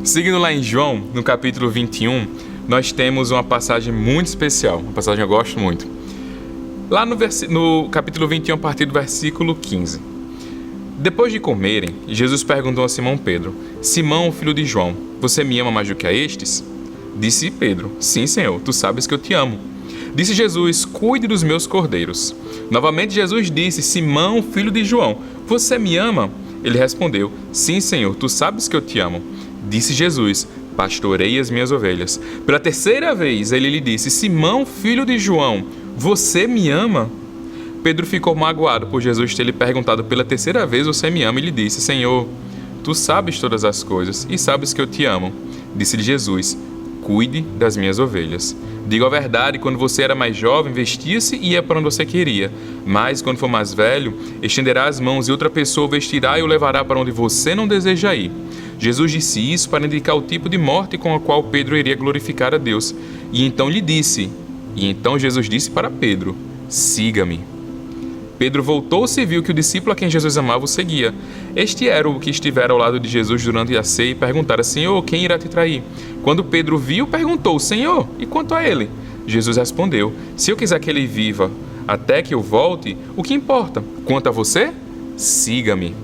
Seguindo lá em João, no capítulo 21, nós temos uma passagem muito especial, uma passagem que eu gosto muito. Lá no capítulo 21, a partir do versículo 15. Depois de comerem, Jesus perguntou a Simão Pedro: Simão, filho de João, você me ama mais do que a estes? Disse Pedro: Sim, Senhor, tu sabes que eu te amo. Disse Jesus: Cuide dos meus cordeiros. Novamente Jesus disse: Simão, filho de João, você me ama? Ele respondeu: Sim, Senhor, tu sabes que eu te amo. Disse Jesus: Pastorei as minhas ovelhas. Pela terceira vez ele lhe disse: Simão, filho de João, você me ama? Pedro ficou magoado por Jesus ter lhe perguntado pela terceira vez: Você me ama? E lhe disse: Senhor, tu sabes todas as coisas e sabes que eu te amo. Disse-lhe Jesus: Cuide das minhas ovelhas. Digo a verdade, quando você era mais jovem, vestia-se e ia para onde você queria. Mas, quando for mais velho, estenderá as mãos e outra pessoa o vestirá e o levará para onde você não deseja ir. Jesus disse isso para indicar o tipo de morte com a qual Pedro iria glorificar a Deus. E então Jesus disse para Pedro: Siga-me. Pedro voltou-se e viu que o discípulo a quem Jesus amava o seguia. Este era o que estivera ao lado de Jesus durante a ceia e perguntara: Senhor, quem irá te trair? Quando Pedro viu, perguntou: Senhor, e quanto a ele? Jesus respondeu: Se eu quiser que ele viva até que eu volte, o que importa? Quanto a você, siga-me.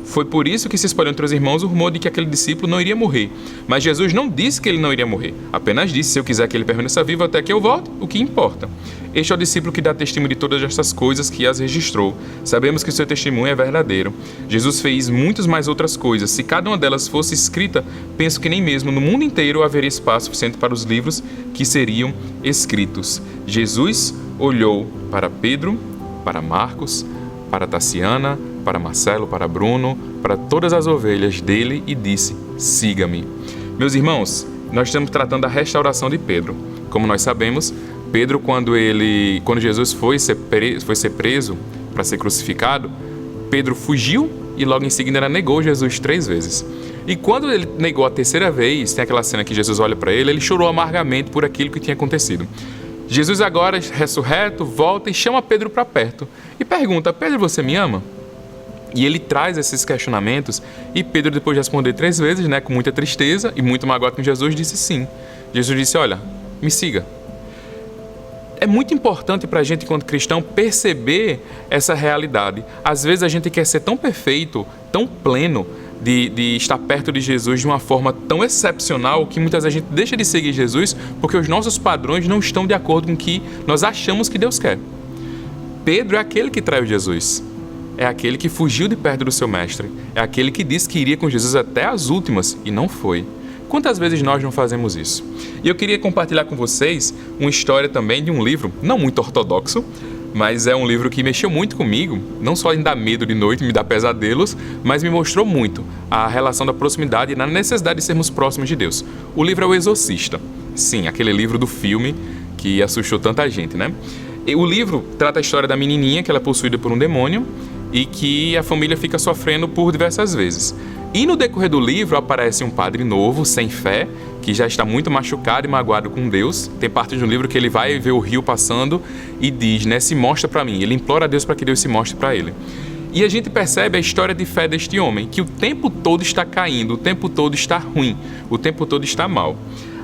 Foi por isso que se espalhou entre os irmãos o rumor de que aquele discípulo não iria morrer. Mas Jesus não disse que ele não iria morrer. Apenas disse: se eu quiser que ele permaneça vivo até que eu volte, o que importa? Este é o discípulo que dá testemunho de todas estas coisas, que as registrou. Sabemos que o seu testemunho é verdadeiro. Jesus fez muitas mais outras coisas. Se cada uma delas fosse escrita, penso que nem mesmo no mundo inteiro haveria espaço suficiente para os livros que seriam escritos. Jesus olhou para Pedro, para Marcos, para Tassiana, para Marcelo, para Bruno, para todas as ovelhas dele e disse: siga-me. Meus irmãos, nós estamos tratando da restauração de Pedro. Como nós sabemos, Pedro, quando Jesus foi ser preso para ser crucificado, Pedro fugiu e logo em seguida ele negou Jesus 3 vezes. E quando ele negou a terceira vez, tem aquela cena que Jesus olha para ele chorou amargamente por aquilo que tinha acontecido. Jesus agora, ressurreto, volta e chama Pedro para perto e pergunta: Pedro, você me ama? E ele traz esses questionamentos e Pedro, depois de responder 3 vezes, com muita tristeza e muito magoado com Jesus, disse sim. Jesus disse: olha, me siga. É muito importante para a gente, enquanto cristão, perceber essa realidade. Às vezes a gente quer ser tão perfeito, tão pleno, de estar perto de Jesus de uma forma tão excepcional que muitas vezes a gente deixa de seguir Jesus porque os nossos padrões não estão de acordo com o que nós achamos que Deus quer. Pedro é aquele que traiu Jesus. É aquele que fugiu de perto do seu mestre. É aquele que disse que iria com Jesus até as últimas e não foi. Quantas vezes nós não fazemos isso? E eu queria compartilhar com vocês uma história também de um livro, não muito ortodoxo, mas é um livro que mexeu muito comigo, não só em dar medo de noite, me dar pesadelos, mas me mostrou muito a relação da proximidade e na necessidade de sermos próximos de Deus. O livro é O Exorcista. Sim, aquele livro do filme que assustou tanta gente, E o livro trata a história da menininha que ela é possuída por um demônio e que a família fica sofrendo por diversas vezes. E no decorrer do livro aparece um padre novo, sem fé, que já está muito machucado e magoado com Deus. Tem parte do livro que ele vai ver o rio passando e diz, se mostra para mim. Ele implora a Deus para que Deus se mostre para ele. E a gente percebe a história de fé deste homem, que o tempo todo está caindo, o tempo todo está ruim, o tempo todo está mal.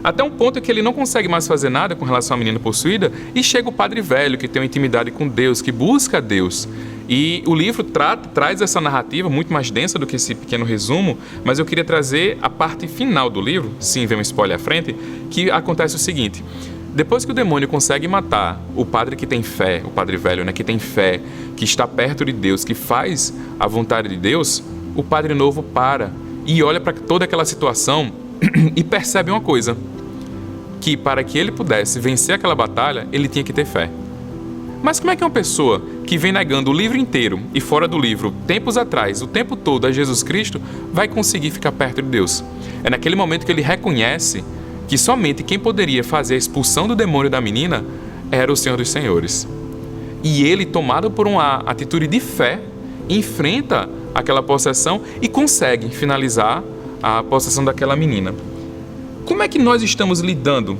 Até um ponto que ele não consegue mais fazer nada com relação à menina possuída e chega o padre velho, que tem uma intimidade com Deus, que busca Deus. E o livro traz essa narrativa muito mais densa do que esse pequeno resumo, mas eu queria trazer a parte final do livro, sim, vem um spoiler à frente, que acontece o seguinte: depois que o demônio consegue matar o padre que tem fé, o padre velho, que tem fé, que está perto de Deus, que faz a vontade de Deus, o padre novo para e olha para toda aquela situação e percebe uma coisa, que para que ele pudesse vencer aquela batalha, ele tinha que ter fé. Mas como é que uma pessoa que vem negando o livro inteiro e fora do livro, tempos atrás, o tempo todo a Jesus Cristo, vai conseguir ficar perto de Deus? É naquele momento que ele reconhece que somente quem poderia fazer a expulsão do demônio da menina era o Senhor dos Senhores. E ele, tomado por uma atitude de fé, enfrenta aquela possessão e consegue finalizar a possessão daquela menina. Como é que nós estamos lidando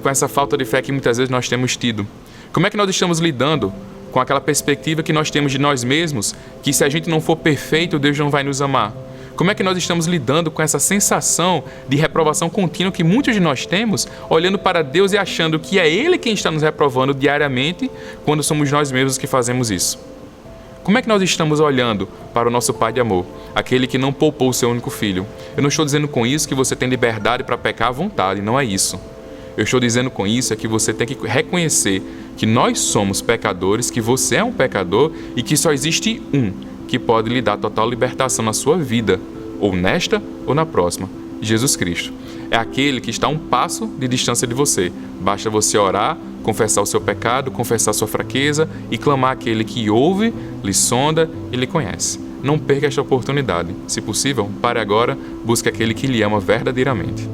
com essa falta de fé que muitas vezes nós temos tido? Como é que nós estamos lidando com aquela perspectiva que nós temos de nós mesmos, que se a gente não for perfeito, Deus não vai nos amar? Como é que nós estamos lidando com essa sensação de reprovação contínua que muitos de nós temos, olhando para Deus e achando que é Ele quem está nos reprovando diariamente, quando somos nós mesmos que fazemos isso? Como é que nós estamos olhando para o nosso Pai de amor, aquele que não poupou o seu único filho? Eu não estou dizendo com isso que você tem liberdade para pecar à vontade, não é isso. Eu estou dizendo com isso é que você tem que reconhecer que nós somos pecadores, que você é um pecador e que só existe um que pode lhe dar total libertação na sua vida, ou nesta ou na próxima, Jesus Cristo. É aquele que está a um passo de distância de você. Basta você orar, confessar o seu pecado, confessar a sua fraqueza e clamar àquele que ouve, lhe sonda e lhe conhece. Não perca esta oportunidade. Se possível, pare agora, busque aquele que lhe ama verdadeiramente.